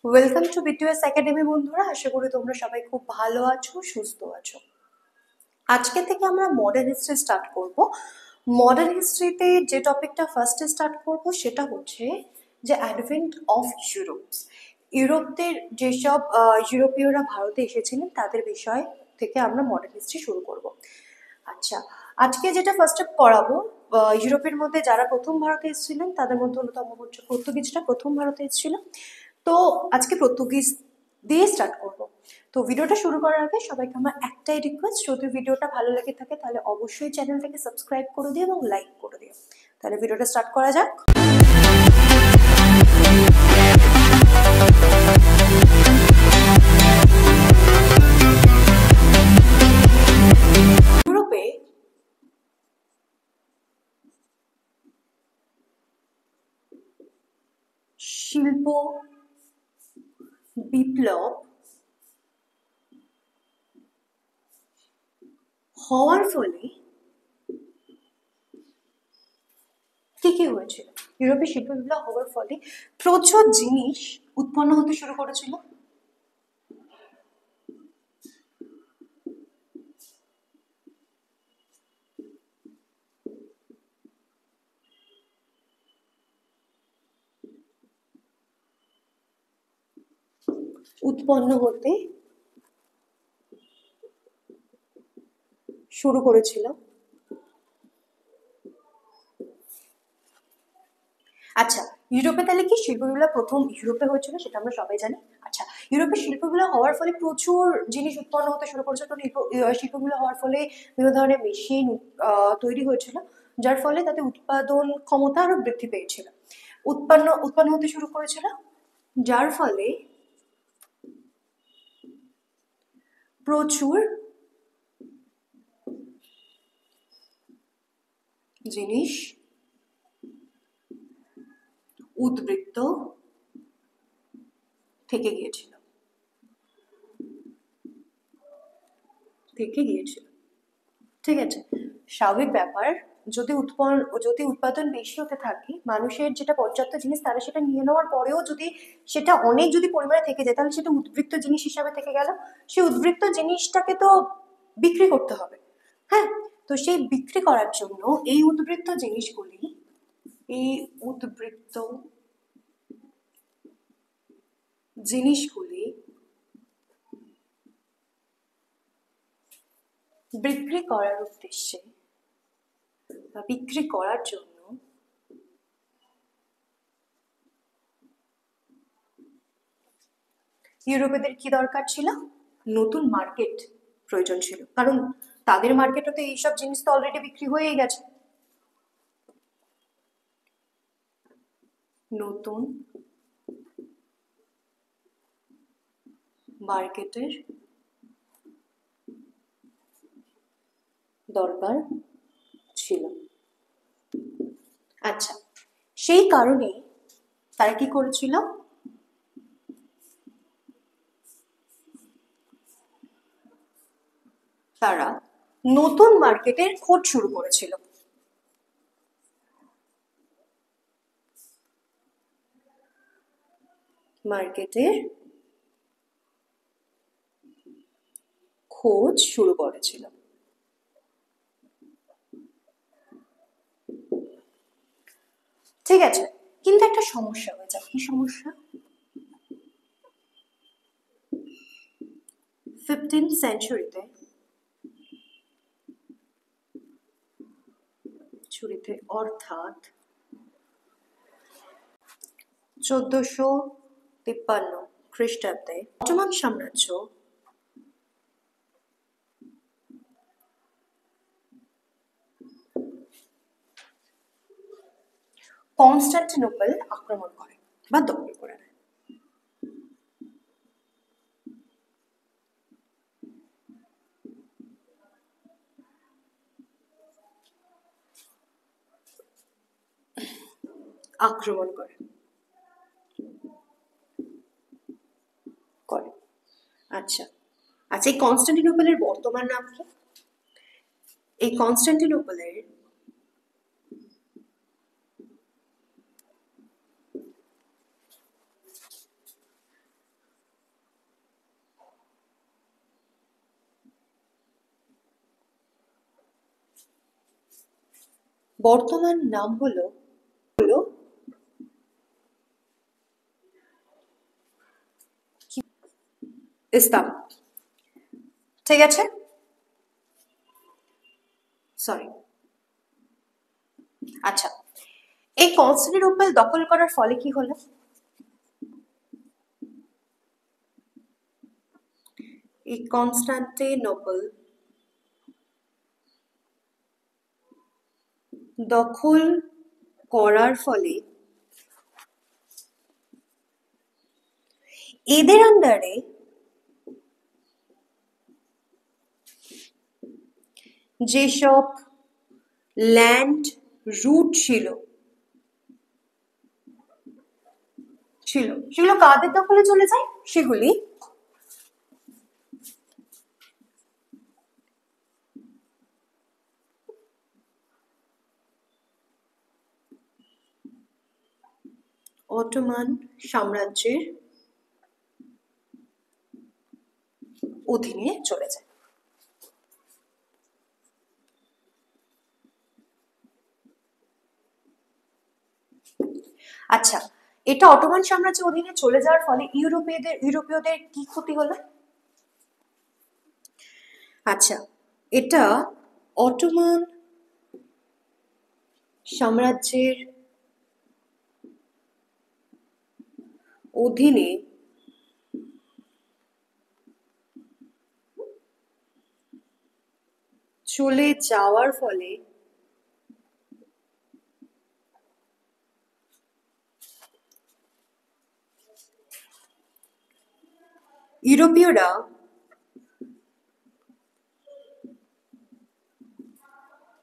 Welcome to BTS academy বন্ধুরা, আশা করি তোমরা সবাই খুব ভালো আছো, সুস্থ আছো। আজকে থেকে আমরা মডার্ন হিস্ট্রি স্টার্ট করব। মডার্ন হিস্ট্রিতে যে টপিকটা ফার্স্টে স্টার্ট করব সেটা হচ্ছে যে অ্যাডভেন্ট অফ ইউরোপস। ইউরোপদের যেসব ইউরোপীয়রা ভারতে এসেছিলেন তাদের বিষয় থেকে আমরা মডার্ন হিস্ট্রি শুরু করব। আচ্ছা, আজকে যেটা ফার্স্টে পড়াবো, ইউরোপের মধ্যে যারা প্রথম ভারতে এসেছিলেন তাদের মধ্যে অন্যতম হচ্ছে পর্তুগিজরা প্রথম ভারতে এসেছিল। তো আজকে পর্তুগিজ দিয়ে স্টার্ট করব। তো ভিডিওটা শুরু করার আগে সবাইকে আমার একটাই রিকোয়েস্ট, যদি ভিডিওটা ভালো লেগে থাকে তাহলে অবশ্যই চ্যানেলটাকে সাবস্ক্রাইব করে দিও এবং লাইক করে দিও। তাহলে ভিডিওটা স্টার্ট করা যাক। ইউরোপে শিল্প বিপ্লব হওয়ার ফলে কি কি হয়েছিল? ইউরোপে শিল্প বিপ্লব হওয়ার ফলে প্রচুর জিনিস উৎপন্ন হতে শুরু করেছিল। উৎপন্ন হতে শুরু করেছিল। আচ্ছা, ইউরোপে তাহলে কি শিল্প বিপ্লব প্রথম ইউরোপে হয়েছিল সেটা আমরা সবাই জানি। আচ্ছা, ইউরোপে শিল্প বিপ্লব হওয়ার ফলে প্রচুর জিনিস উৎপন্ন হতে শুরু করেছিল, কারণ শিল্প বিপ্লব হওয়ার ফলে বিভিন্ন ধরনের মেশিন তৈরি হয়েছিল, যার ফলে তাদের উৎপাদন ক্ষমতা আরো বৃদ্ধি পেয়েছিল, উৎপন্ন হতে শুরু করেছিল, যার ফলে প্রচুর জিনিস উদ্বৃত্ত থেকে গিয়েছিল। ঠিক আছে, স্বাভাবিক ব্যাপার। যদি উৎপাদন বেশি হতে থাকে, মানুষের যেটা পর্যাপ্ত জিনিস তারা সেটা নিয়ে নেওয়ার পরেও যদি সেটা অনেক যদি পরিমাণে থেকে যায় তাহলে সেটা উদ্বৃত্ত জিনিস হিসাবে থেকে গেল। সেই উদ্বৃত্ত জিনিসটাকে তো বিক্রি করতে হবে। হ্যাঁ, তো সেই বিক্রি করার জন্য এই উদ্বৃত্ত জিনিসগুলি বিক্রি করার উদ্দেশ্যে বা বিক্রি করার জন্য ইউরোপীয়দের কি দরকার ছিল? নতুন মার্কেট প্রয়োজন ছিল, কারণ তাদের মার্কেটে তো এইসব জিনিস তো অলরেডি বিক্রি হয়েই গেছে। নতুন মার্কেটের দরকার ছিল। আচ্ছা, সেই কারণে তারা কি করেছিল? তারা নতুন মার্কেটের খোঁজ শুরু করেছিল। মার্কেটের খোঁজ শুরু করেছিল। ঠিক আছে, কিন্তু একটা সমস্যা হয়ে যায়। কি সমস্যা? 15th সেঞ্চুরিতে অর্থাৎ 1453 খ্রিস্টাব্দে অটোমান সাম্রাজ্য কনস্টান্টিনোপল আক্রমণ করে বা দখল করে নেয়। করে। আচ্ছা, এই কনস্টান্টিনোপলের বর্তমান নাম কি? এই কনস্টান্টিনোপলের বর্তমান নাম হলো ইসলাম। ঠিক আছে, সরি। আচ্ছা, এই কনস্টান্টিনোপল দখল করার ফলে কি হলো? এই কনস্টান্টিনোপল দখল করার ফলে এদের আন্ডারে যেসব ল্যান্ড রুট ছিল সেগুলো কাদের দখলে চলে যায়? সেগুলি অটোমান সাম্রাজ্যের অধীনে চলে যায়। আচ্ছা, এটা অটোমান সাম্রাজ্যের অধীনে চলে যাওয়ার ফলে ইউরোপীয়দের কি ক্ষতি হলো? আচ্ছা, এটা অটোমান সাম্রাজ্যের অধীনে চলে যাওয়ার ফলে ইউরোপীয়রা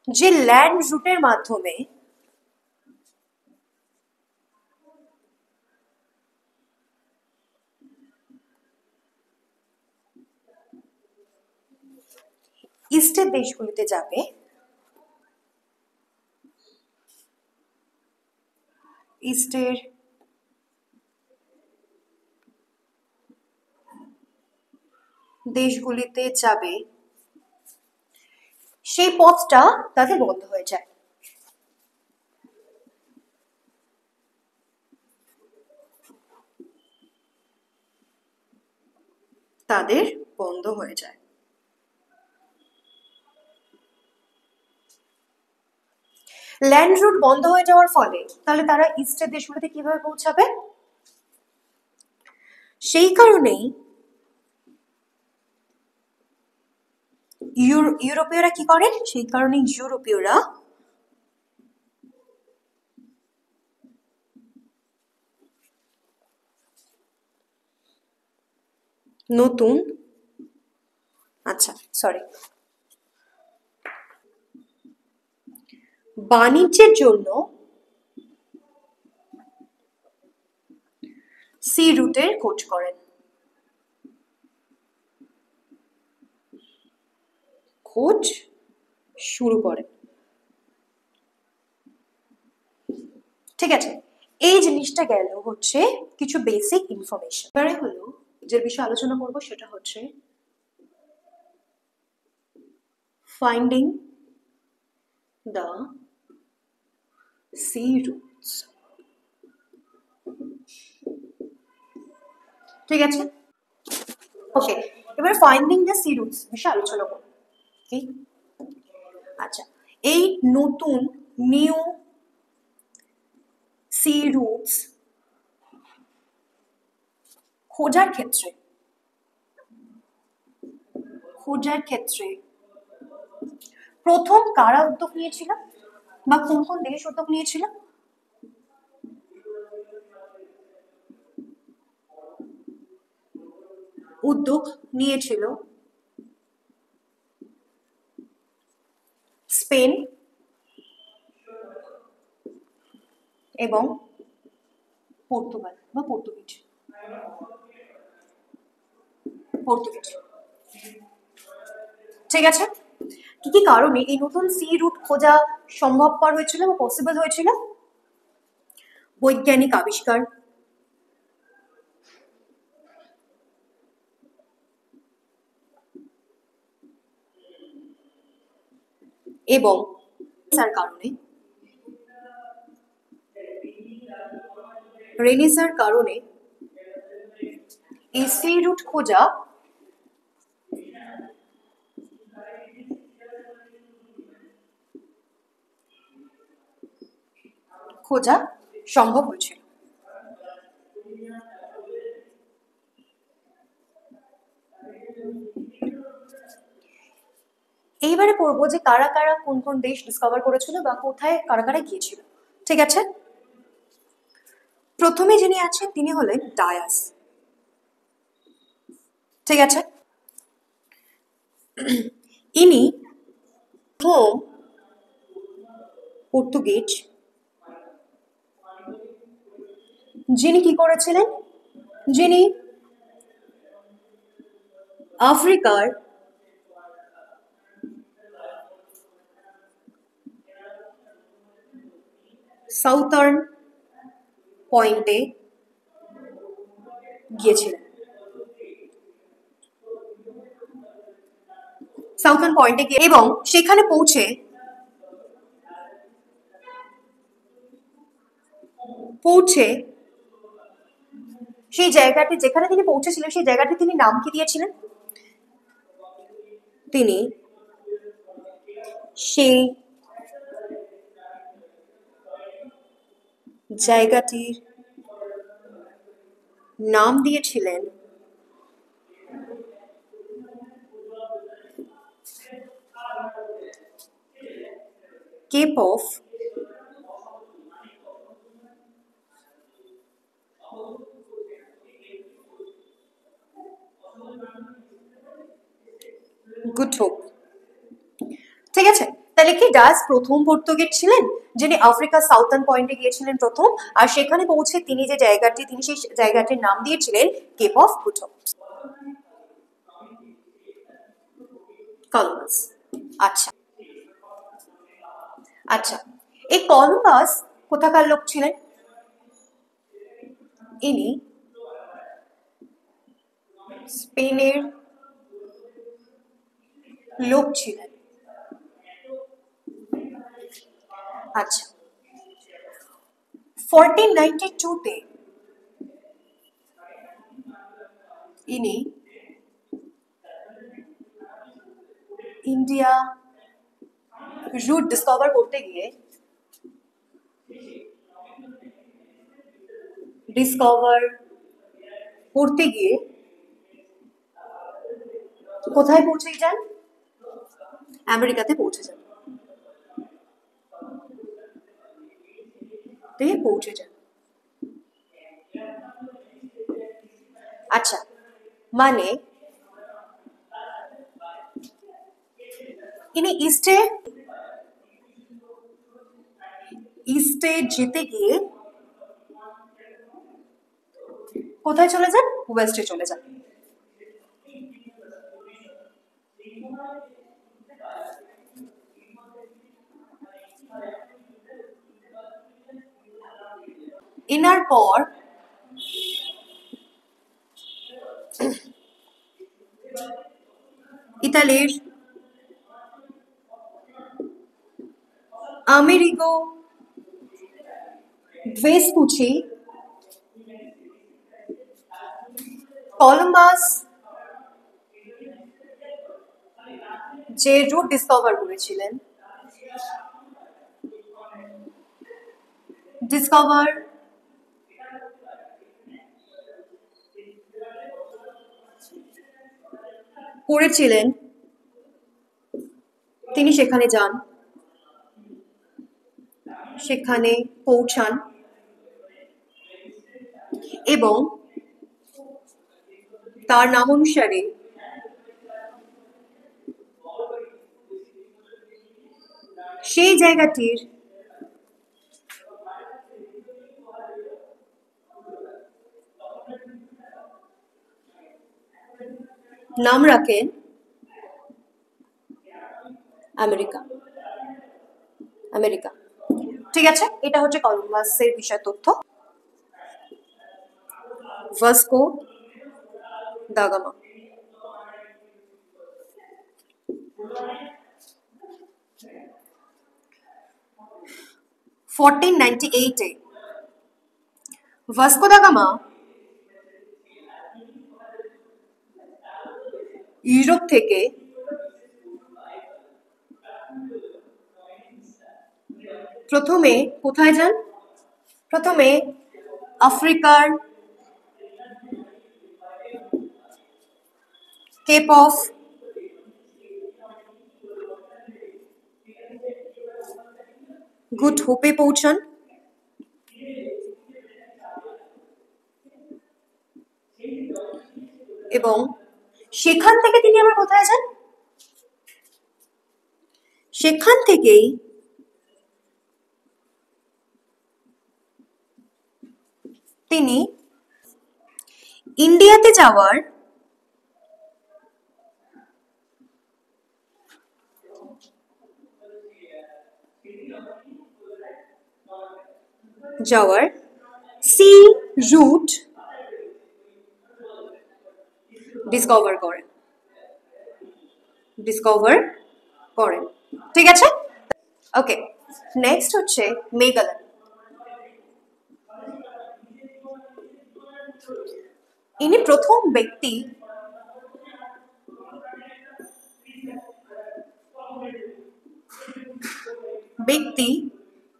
যে ল্যান্ড রুটের মাধ্যমে ইস্টের দেশগুলিতে যাবে, ইস্টের দেশগুলিতে যাবে, সেই পথটা তাদের বন্ধ হয়ে যায়। তাদের বন্ধ হয়ে যায়। ল্যান্ড রুট বন্ধ হয়ে যাওয়ার ফলে তাহলে তারা ইস্টের দেশগুলিতে কিভাবে পৌঁছাবে? সেই কারণেই ইউরোপীয়রা কি করেন? সেই কারণে ইউরোপীয়রা নতুন বাণিজ্যের জন্য সি রুটের খোঁজ করেন। খোঁজ শুরু করেন। ঠিক আছে, এই জিনিসটা গেল হচ্ছে কিছু বেসিক ইনফরমেশন। এবারে হলো যে বিষয়ে আলোচনা করব সেটা হচ্ছে ফাইন্ডিং দ্য সি রুটস। ঠিক আছে, ওকে, এবার ফাইন্ডিং দ্য সি রুটস বিষয়ে আলোচনা করব। কি? আচ্ছা, এই নতুন নিউ সি রুটস খোঁজার ক্ষেত্রে প্রথম কারা উদ্যোগ নিয়েছিল বা কোন কোন দেশ উদ্যোগ নিয়েছিল? উদ্যোগ নিয়েছিল স্পেন এবং পর্তুগাল বা পর্তুগিজ। ঠিক আছে, কি কি কারণে এই নতুন সি রুট খোঁজা সম্ভবপর হয়েছিল বা পসিবল হয়েছিল? বৈজ্ঞানিক আবিষ্কার, এবং তার কারণে রেনিসার কারণে এই সি রুট খোঁজা সম্ভব হয়েছিল। এইবারে পড়বো যে কারা কারা কোন কোন দেশ ডিসকভার করেছিল বা কোথায় কারা কারা গিয়েছিল। ঠিক আছে, প্রথমে যিনি আছেন তিনি হলেন ডায়াস। ঠিক আছে, ইনি প্রথম পর্তুগিজ যিনি কি করেছিলেন, যিনি আফ্রিকার সাউথার্ন পয়েন্টে গিয়েছিলেন। সাউথার্ন পয়েন্টে গিয়ে এবং সেখানে পৌঁছে সেই জায়গাটি যেখানে তিনি পৌঁছেছিলেন সেই জায়গাটি তিনি নাম কি দিয়েছিলেন? তিনি সেই জায়গাটির নাম দিয়েছিলেন কেপ অফ গুড হোপ। ঠিক আছে, তাহলে কি ডায়াস প্রথম পর্তুগিজ ছিলেন যিনি আফ্রিকার সাউথার্ন পয়েন্টে গিয়েছিলেন প্রথম, আর সেখানে পৌঁছে তিনি যে জায়গাটি তিনি সেই জায়গাটির নাম দিয়েছিলেন Cape of Good Hope, Columbus. আচ্ছা আচ্ছা, এই কলম্বাস কোথাকার লোক ছিলেন? ইনি স্পেনের লোক ছিলেন। আচ্ছা, 1492-তে ইনি ইন্ডিয়া রুট ডিসকভার করতে গিয়ে কোথায় পৌঁছে যান? আমেরিকাতে পৌঁছে যান। আচ্ছা, মানে ইনি ইস্টে যেতে গিয়ে কোথায় চলে যান? ওয়েস্টে চলে যান। এনার পর ইতালির আমেরিগো ভেসপুচি কলম্বাস যে রুট ডিসকভার করেছিলেন তিনি সেখানে যান, সেখানে পৌঁছান এবং তার নাম অনুসারে সেই জায়গাটির নাম রাখেন আমেরিকা। ঠিক আছে, এটা হচ্ছে কলম্বাসের বিষয় তথ্য। Vasco da Gama. 1498-এ ভাস্কো দা গামা ইউরোপ থেকে প্রথমে কোথায় যান? প্রথমে আফ্রিকার কেপ অফ গুড হোপে পৌঁছান, এবং সেখান থেকে তিনি আবার কোথায় যান? সেখান থেকেই তিনি ইন্ডিয়াতে যাওয়ার সি রুট ডিসকভার করেন। ঠিক আছে, ওকে। নেক্সট হচ্ছে মেগালন। ইনি প্রথম ব্যক্তি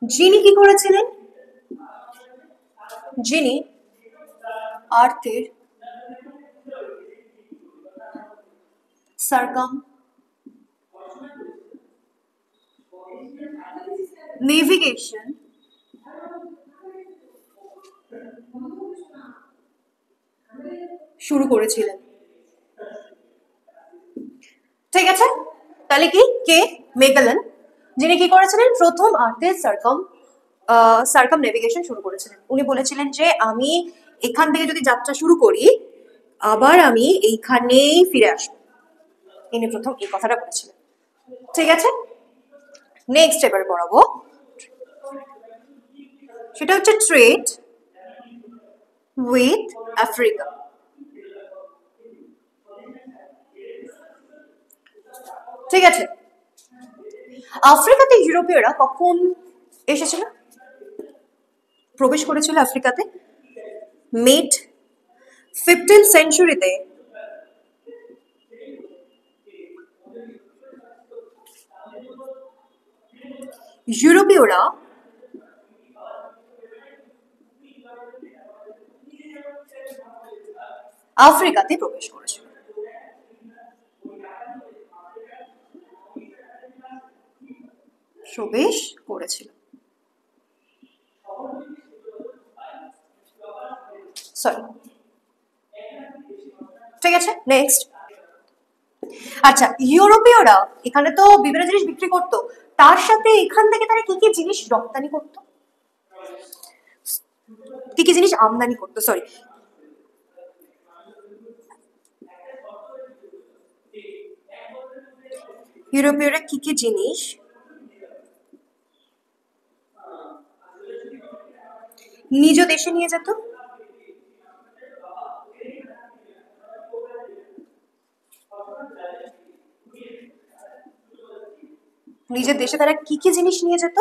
যিনি কি করেছিলেন? যিনি আর্থের সার্কাম নেভিগেশন শুরু করেছিলেন। ঠিক আছে, তাহলে কে? মেগালন, যিনি কি করেছিলেন? প্রথম আর্থের সার্কাম নেভিগেশন শুরু করেছিলেন। উনি বলেছিলেন যে আমি এখান থেকে যদি যাত্রা শুরু করি আবার আমি এইখানেই ফিরে আসবো। ইনি প্রথম এই কথাটা বলেছিলেন। ঠিক আছে, নেক্সট এবার পড়াবো, সেটা হচ্ছে ট্রেড উইথ আফ্রিকা। ঠিক আছে, আফ্রিকাতে ইউরোপীয়রা কখন এসেছিল, প্রবেশ করেছিল আফ্রিকাতে? মিড 15th সেঞ্চুরিতে ইউরোপীয়রা আফ্রিকাতে প্রবেশ করেছিল। সরি, ঠিক আছে, নেক্সট। আচ্ছা, ইউরোপীয়রা এখানে তো বিভিন্ন জিনিস বিক্রি করতো, তার সাথে এখান থেকে তারা কি কি জিনিস রপ্তানি করতো, কি কি জিনিস আমদানি করতো? সরি, ইউরোপীয়রা কি কি জিনিস নিজ দেশে নিয়ে যেত? নিজের দেশে তারা কি কি জিনিস নিয়ে যেত?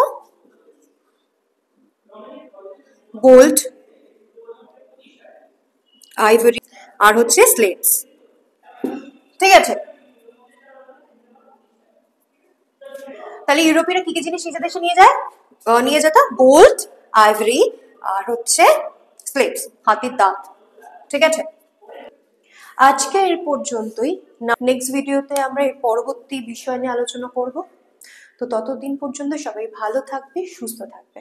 গোল্ড, আইভরি, আর হচ্ছে স্লেভস। ঠিক আছে, তাহলে ইউরোপীয়রা কি কি জিনিস নিজের দেশে নিয়ে যেত? গোল্ড, আইভরি, আর হচ্ছে স্লেভস, হাতির দাঁত। ঠিক আছে, আজকে এর পর্যন্তই। নেক্সট ভিডিওতে আমরা এর পরবর্তী বিষয় নিয়ে আলোচনা করব। তো ততদিন পর্যন্ত সবাই ভালো থাকবে, সুস্থ থাকবে।